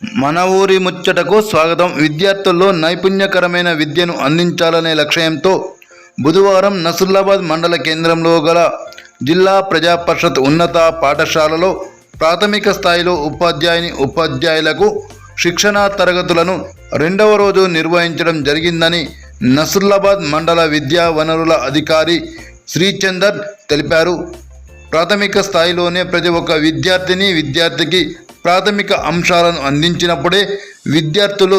మన ఊరి ముచ్చటకు స్వాగతం. విద్యార్థుల్లో నైపుణ్యకరమైన విద్యను అందించాలనే లక్ష్యంతో బుధవారం నసుల్లాబాద్ మండల కేంద్రంలో గల జిల్లా ప్రజా పరిషత్ ఉన్నత పాఠశాలలో ప్రాథమిక స్థాయిలో ఉపాధ్యాయులకు శిక్షణా తరగతులను రెండవ రోజు నిర్వహించడం జరిగిందని నసుల్లాబాద్ మండల విద్యా వనరుల అధికారి శ్రీచందర్ తెలిపారు. ప్రాథమిక స్థాయిలోనే ప్రతి ఒక్క విద్యార్థికి ప్రాథమిక అంశాలను అందించినప్పుడే విద్యార్థులు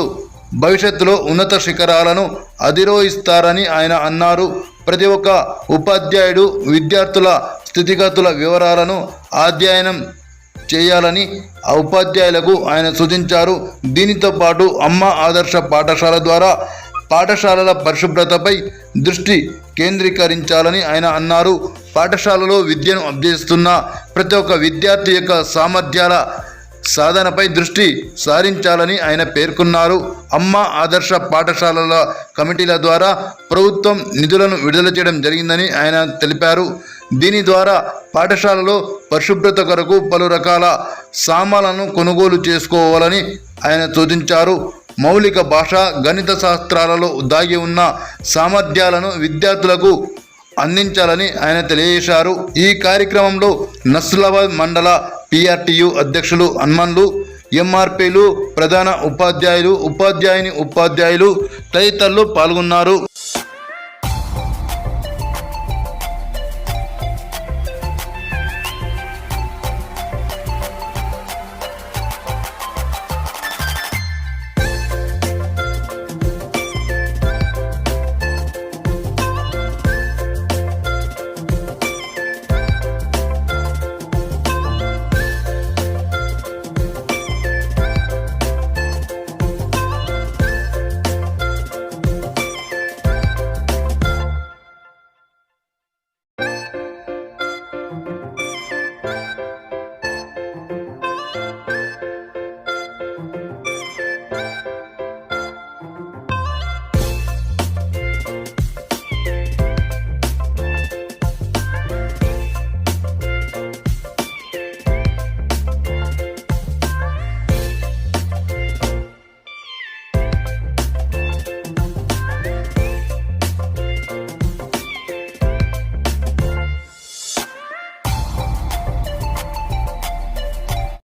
భవిష్యత్తులో ఉన్నత శిఖరాలను అధిరోహిస్తారని ఆయన అన్నారు. ప్రతి ఒక్క ఉపాధ్యాయుడు విద్యార్థుల స్థితిగతుల వివరాలను అధ్యయనం చేయాలని ఆ ఉపాధ్యాయులకు ఆయన సూచించారు. దీనితో పాటు అమ్మ ఆదర్శ పాఠశాల ద్వారా పాఠశాలల పరిశుభ్రతపై దృష్టి కేంద్రీకరించాలని ఆయన అన్నారు. పాఠశాలలో విద్యను అభ్యసిస్తున్న ప్రతి ఒక్క విద్యార్థి యొక్క సామర్థ్యాల సాధనపై దృష్టి సారించాలని ఆయన పేర్కొన్నారు. అమ్మ ఆదర్శ పాఠశాలల కమిటీల ద్వారా ప్రభుత్వం నిధులను విడుదల చేయడం జరిగిందని ఆయన తెలిపారు. దీని ద్వారా పాఠశాలలో పరిశుభ్రత కొరకు పలు రకాల సామాన్లను కొనుగోలు చేసుకోవాలని ఆయన సూచించారు. మౌలిక భాష, గణిత శాస్త్రాలలో దాగి ఉన్న సామర్థ్యాలను విద్యార్థులకు అందించాలని ఆయన తెలియజేశారు. ఈ కార్యక్రమంలో నసుల్లాబాద్ మండల PRTU అధ్యక్షులు హనుమన్లు, MRPలు, ప్రధాన ఉపాధ్యాయులు తదితరులు పాల్గొన్నారు.